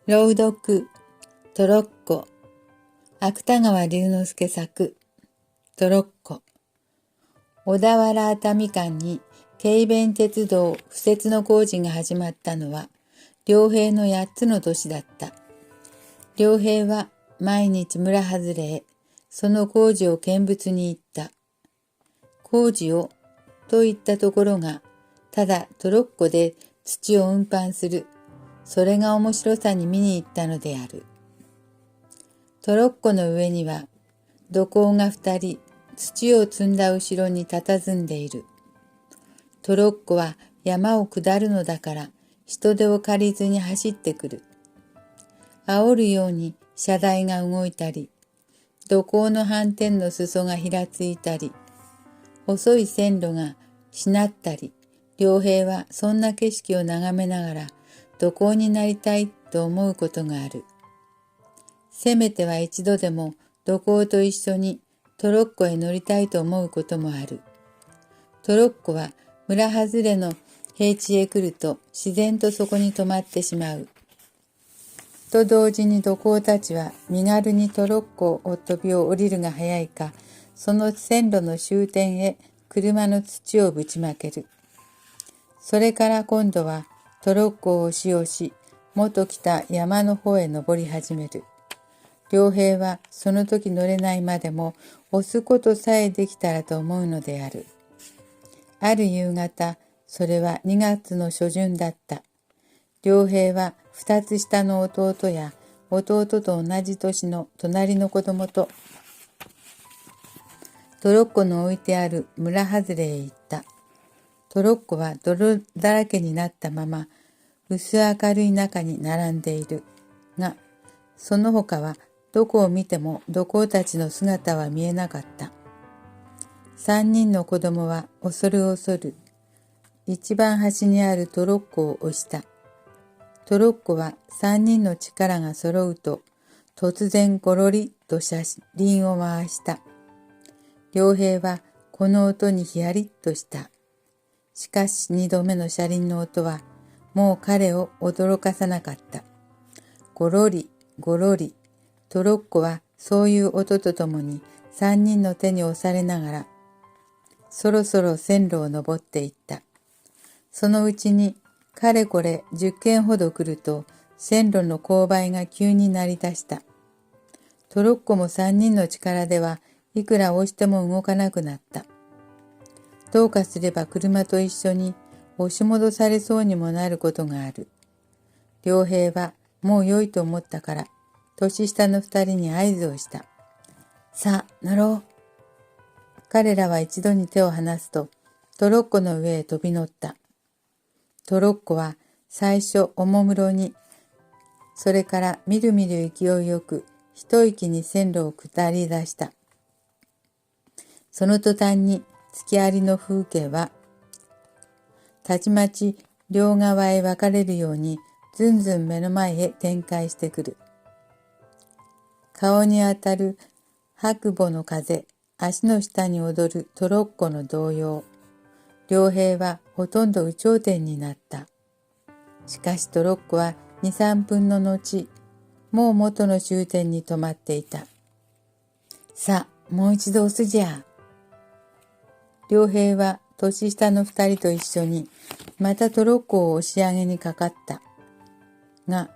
朗読トロッコ芥川龍之介作トロッコ小田原熱海間に京弁鉄道敷設の工事が始まったのは良平の8つの年だった。良平は毎日村外れへその工事を見物に行った。工事をといったところがただトロッコで土を運搬する、それが面白さに見に行ったのである。トロッコの上には土工が2人土を積んだ後ろに佇んでいる。トロッコは山を下るのだから人手を借りずに走ってくる。煽るように車台が動いたり、土工の斑点の裾がひらついたり、細い線路がしなったり、良平はそんな景色を眺めながら土工になりたいと思うことがある。せめては一度でも土工と一緒にトロッコへ乗りたいと思うこともある。トロッコは村外れの平地へ来ると自然とそこに止まってしまう。と同時に土工たちは身軽にトロッコを飛び降りるが早いか、その線路の終点へ車の土をぶちまける。それから今度はトロッコを押し押し、元来た山の方へ登り始める。良平はその時乗れないまでも押すことさえできたらと思うのである。ある夕方、それは2月の初旬だった。良平は2つ下の弟や弟と同じ年の隣の子供とトロッコの置いてある村外れへ行った。トロッコは泥だらけになったまま薄明るい中に並んでいるが、その他はどこを見ても土工たちの姿は見えなかった。3人の子供は恐る恐る一番端にあるトロッコを押した。トロッコは3人の力が揃うと突然ゴロリと車輪を回した。良平はこの音にヒヤリッとした。しかし2度目の車輪の音はもう彼を驚かさなかった。ゴロリゴロリ、トロッコはそういう音とともに3人の手に押されながらそろそろ線路を登っていった。そのうちにかれこれ10軒ほど来ると線路の勾配が急になりだした。トロッコも3人の力ではいくら押しても動かなくなった。どうかすれば車と一緒に押し戻されそうにもなることがある。良平はもう良いと思ったから、年下の2人に合図をした。さあ、乗ろう。彼らは一度に手を離すと、トロッコの上へ飛び乗った。トロッコは最初おもむろに、それからみるみる勢いよく一息に線路を下り出した。その途端に月ありの風景はたちまち両側へ分かれるようにずんずん目の前へ展開してくる。顔に当たる白母の風、足の下に踊るトロッコの動揺。良平はほとんど有頂天になった。しかしトロッコは2、3分の後、もう元の終点に止まっていた。さあ、もう一度押すじゃ。良平は年下の2人と一緒にまたトロッコを押し上げにかかった。が、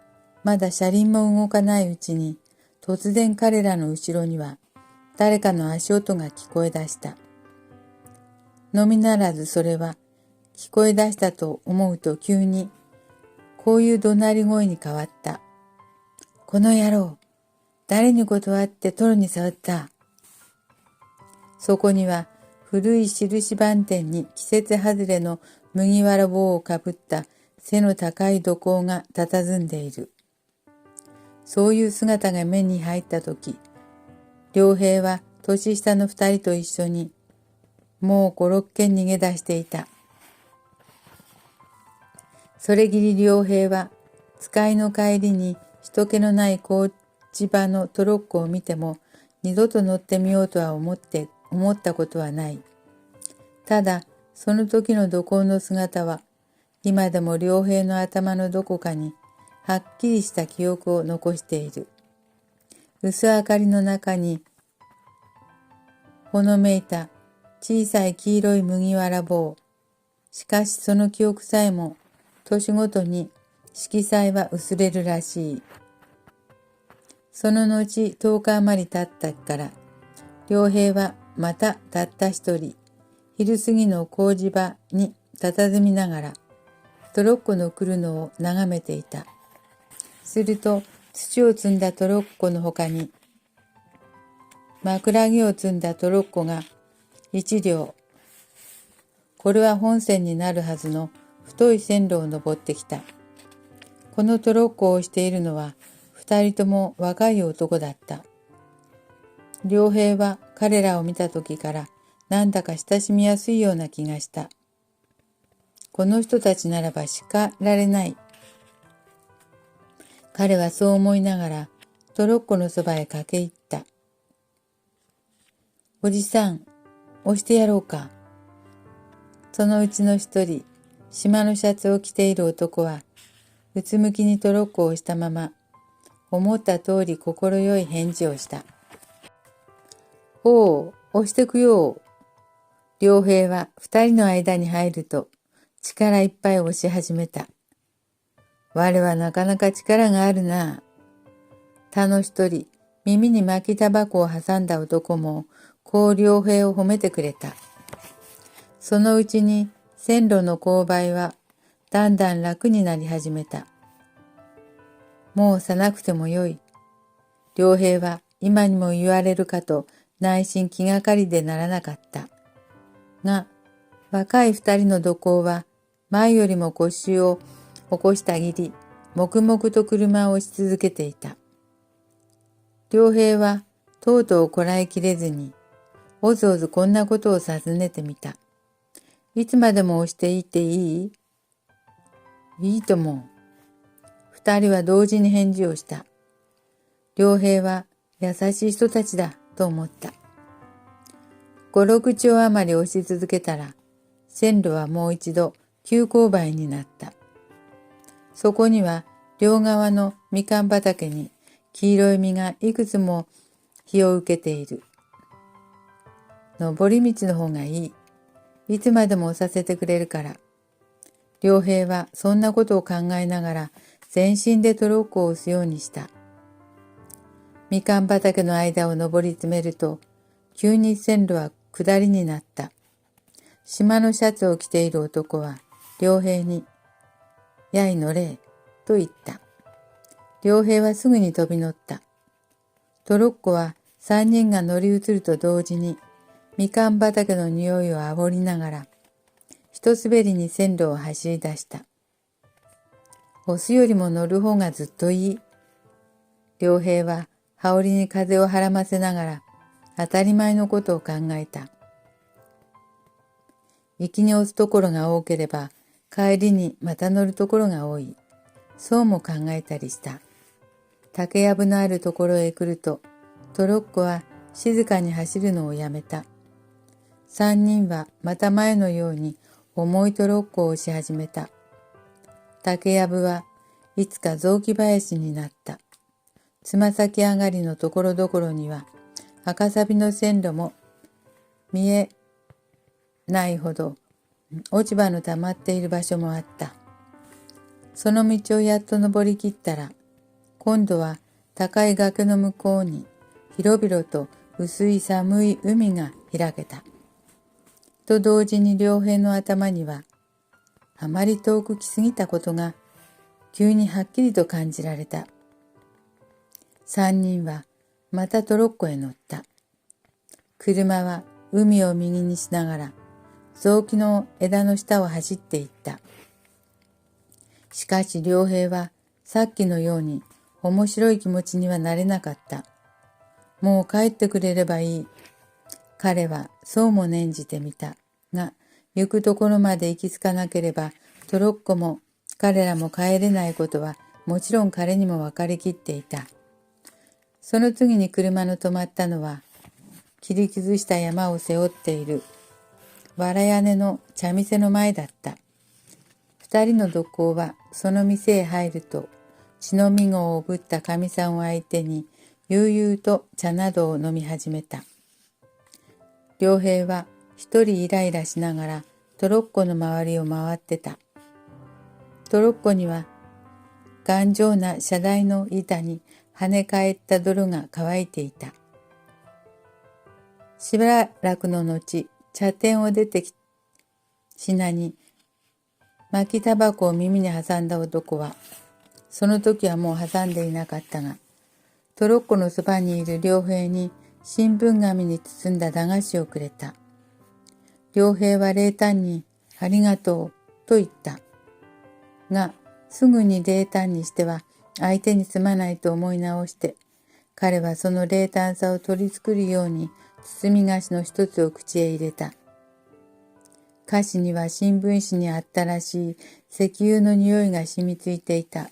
まだ車輪も動かないうちに突然彼らの後ろには誰かの足音が聞こえ出した。のみならずそれは聞こえ出したと思うと急にこういう怒鳴り声に変わった。この野郎、誰に断ってトロに触った。そこには古い印番店に季節外れの麦わら帽をかぶった背の高い土工が佇んでいる。そういう姿が目に入ったとき、良平は年下の2人と一緒にもう5、6軒逃げ出していた。それぎり良平は使いの帰りに人気のない工事場のトロッコを見ても二度と乗ってみようとは思ったことはない。ただその時の土工の姿は今でも良平の頭のどこかにはっきりした記憶を残している。薄明かりの中にほのめいた小さい黄色い麦わら帽。しかしその記憶さえも年ごとに色彩は薄れるらしい。その後10日余り経ったから、良平はまたたった一人、昼過ぎの工事場に佇みながら、トロッコの来るのを眺めていた。すると、土を積んだトロッコの他に、枕木を積んだトロッコが一両、これは本線になるはずの太い線路を登ってきた。このトロッコをしているのは二人とも若い男だった。良平は彼らを見た時からなんだか親しみやすいような気がした。この人たちならば叱られない。彼はそう思いながらトロッコのそばへ駆け入った。おじさん、押してやろうか。そのうちの一人、島のシャツを着ている男は、うつむきにトロッコを押したまま、思った通り心よい返事をした。おう、押してくよ。良平は二人の間に入ると、力いっぱい押し始めた。我はなかなか力があるな。他の一人、耳に巻きタバコを挟んだ男も、こう良平を褒めてくれた。そのうちに線路の勾配はだんだん楽になり始めた。もうさなくてもよい。良平は今にも言われるかと内心気がかりでならなかった。が、若い二人の土工は前よりも腰を起こしたぎり、黙々と車を押し続けていた。良平はとうとうこらえきれずに、おずおずこんなことを尋ねてみた。いつまでも押していていい？いいとも。二人は同時に返事をした。良平は優しい人たちだと思った。5、6丁余り押し続けたら、線路はもう一度急勾配になった。そこには両側のみかん畑に黄色い実がいくつも日を受けている。登り道の方がいい。いつまでも押させてくれるから。良平はそんなことを考えながら全身でトロッコを押すようにした。みかん畑の間を登り詰めると、急に線路は下りになった。島のシャツを着ている男は良平に、やい乗れ、と言った。良平はすぐに飛び乗った。トロッコは三人が乗り移ると同時に、みかん畑の匂いをあぼりながら、一滑りに線路を走り出した。押すよりも乗る方がずっといい。良平は羽織に風をはらませながら、当たり前のことを考えた。行きに押すところが多ければ、帰りにまた乗るところが多い。そうも考えたりした。竹やぶのあるところへ来ると、トロッコは静かに走るのをやめた。三人はまた前のように重いトロッコを押し始めた。竹やぶはいつか雑木林になった。つま先上がりのところどころには赤サビの線路も見えないほど落ち葉の溜まっている場所もあった。その道をやっと登りきったら、今度は高い崖の向こうに広々と薄い寒い海が開けた。と同時に良平の頭には、あまり遠く来すぎたことが急にはっきりと感じられた。三人はまたトロッコへ乗った。車は海を右にしながら雑木の枝の下を走っていった。しかし良平はさっきのように面白い気持ちにはなれなかった。もう帰ってくれればいい。彼はそうも念じてみたが、行くところまで行き着かなければトロッコも彼らも帰れないことはもちろん彼にも分かりきっていた。その次に車の止まったのは、切り崩した山を背負っている藁屋根の茶店の前だった。二人の土工はその店へ入ると、血のみごをぶったかみさんを相手に悠々と茶などを飲み始めた。良平は一人イライラしながらトロッコの周りを回ってた。トロッコには頑丈な車台の板に跳ね返った泥が乾いていた。しばらくの後、茶店を出てき品に巻きタバコを耳に挟んだ男は、その時はもう挟んでいなかったが、トロッコのそばにいる良平に新聞紙に包んだ駄菓子をくれた。良平は冷淡にありがとうと言った。が、すぐに冷淡にしては相手にすまないと思い直して、彼はその冷淡さを取り繕るように包み菓子の一つを口へ入れた。菓子には新聞紙にあったらしい石油の匂いが染みついていた。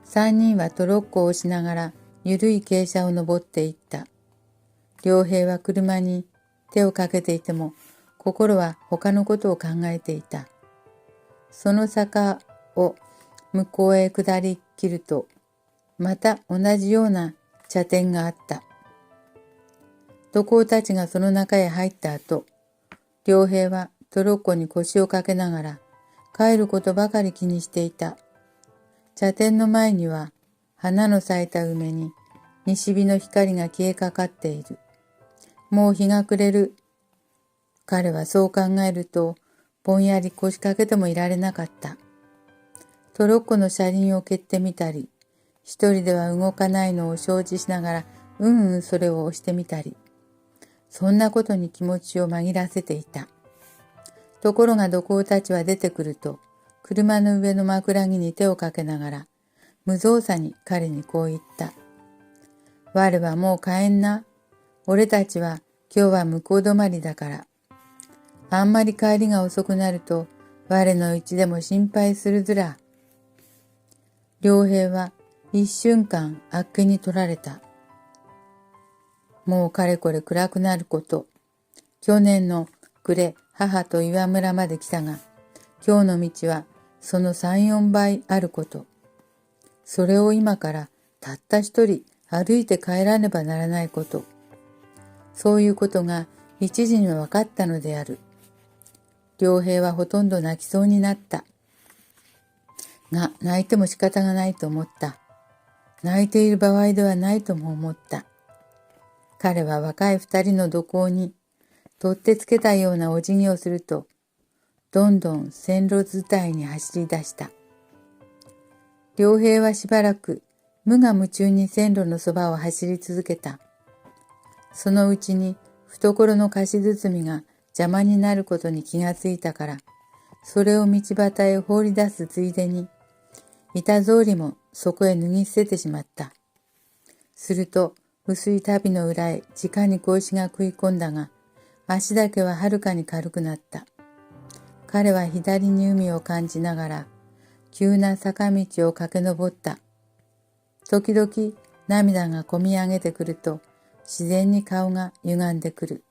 三人はトロッコを押しながらゆるい傾斜を登っていった。良平は車に手をかけていても心は他のことを考えていた。その坂を向こうへ下りきるとまた同じような茶店があった。土工たちがその中へ入った後、良平はトロッコに腰をかけながら帰ることばかり気にしていた。茶店の前には花の咲いた梅に西日の光が消えかかっている。もう日が暮れる。彼はそう考えるとぼんやり腰掛けてもいられなかった。トロッコの車輪を蹴ってみたり、一人では動かないのを承知しながらそれを押してみたり、そんなことに気持ちを紛らせていた。ところが土工たちは出てくると、車の上の枕木に手をかけながら、無造作に彼にこう言った。我はもう帰んな。俺たちは今日は向こう止まりだから。あんまり帰りが遅くなると、我のうちでも心配するずら。良平は一瞬間あっけに取られた。もうかれこれ暗くなること。去年の暮れ母と岩村まで来たが、今日の道はその3、4倍あること。それを今からたった一人歩いて帰らねばならないこと。そういうことが一時には分かったのである。良平はほとんど泣きそうになった。が、泣いても仕方がないと思った。泣いている場合ではないとも思った。彼は若い二人の土工に取ってつけたようなお辞儀をすると、どんどん線路伝いに走り出した。良平はしばらく無我夢中に線路のそばを走り続けた。そのうちに懐の菓子包みが邪魔になることに気がついたから、それを道端へ放り出すついでに、板草履もそこへ脱ぎ捨ててしまった。すると、薄い足袋の裏へ直に小石が食い込んだが、足だけははるかに軽くなった。彼は左に海を感じながら、急な坂道を駆け上った。時々涙がこみ上げてくると、自然に顔が歪んでくる。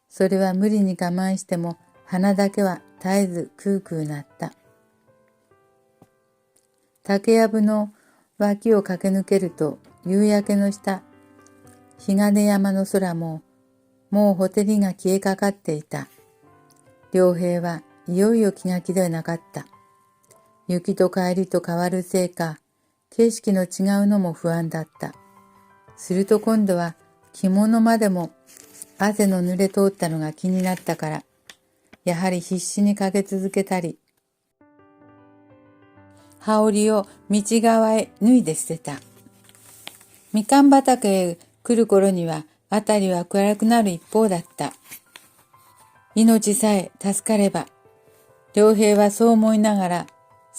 それは無理に我慢しても、鼻だけは絶えずクークー鳴った。竹やぶの脇を駆け抜けると、夕焼けの下、日金山の空も、もうほてりが消えかかっていた。良平はいよいよ気が気ではなかった。雪と帰りと変わるせいか、景色の違うのも不安だった。すると今度は着物までも汗の濡れ通ったのが気になったから、やはり必死にかけ続けたり、羽織を道側へ脱いで捨てた。みかん畑へ来る頃には辺りは暗くなる一方だった。命さえ助かれば。良平はそう思いながら、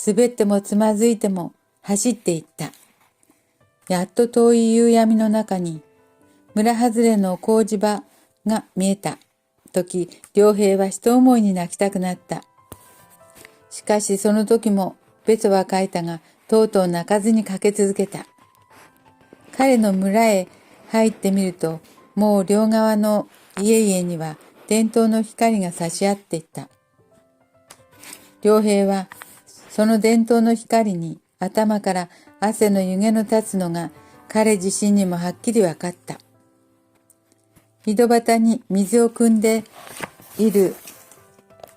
滑ってもつまずいても走っていった。やっと遠い夕闇の中に村外れの工事場が見えた時、良平は一思いに泣きたくなった。しかしその時もべそはかいたが、とうとう泣かずに駆け続けた。彼の村へ入ってみると、もう両側の家々には電灯の光が差し合っていった。良平はその電灯の光に頭から汗の湯気の立つのが彼自身にもはっきり分かった。井戸端に水を汲んでいる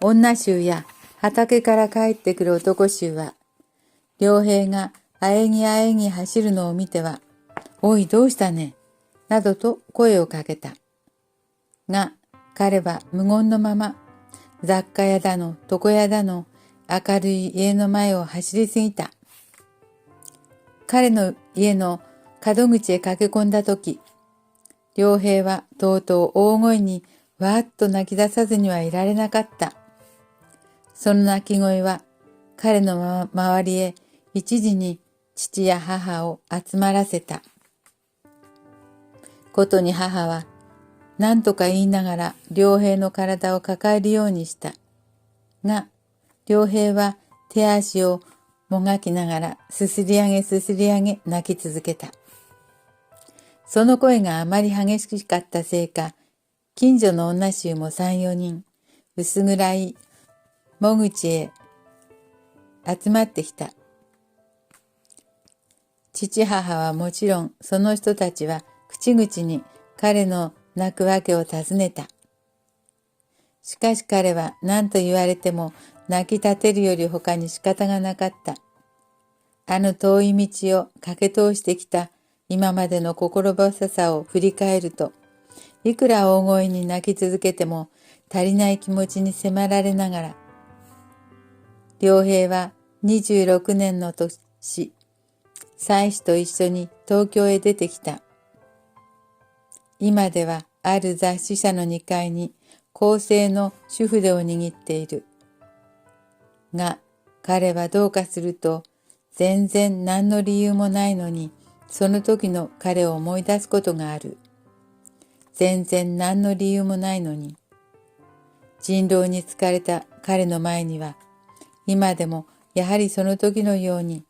女衆や畑から帰ってくる男衆は、良平があえぎあえぎ走るのを見ては、おいどうしたねなどと声をかけた。が、彼は無言のまま、雑貨屋だの床屋だの明るい家の前を走り過ぎた。彼の家の門口へ駆け込んだとき、良平はとうとう大声にわーっと泣き出さずにはいられなかった。その泣き声は彼の周りへ一時に父や母を集まらせた。ことに母は何とか言いながら良平の体を抱えるようにした。が、良平は手足をもがきながらすすり上げ泣き続けた。その声があまり激しかったせいか、近所の女衆も3、4人、薄暗いも口へ集まってきた。父母はもちろん、その人たちは口々に彼の泣くわけを尋ねた。しかし彼は何と言われても泣き立てるより他に仕方がなかった。あの遠い道を駆け通してきた今までの心細さを振り返ると、いくら大声に泣き続けても足りない気持ちに迫られながら、良平は26年の年、妻子と一緒に東京へ出てきた。今ではある雑誌社の2階に公正の主筆を握っている。が、彼はどうかすると、全然何の理由もないのに、その時の彼を思い出すことがある。全然何の理由もないのに。人狼に疲れた彼の前には、今でもやはりその時のように、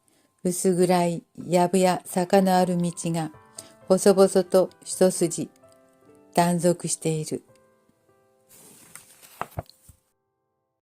薄暗い藪や坂のある道が、細々と一筋、断続している。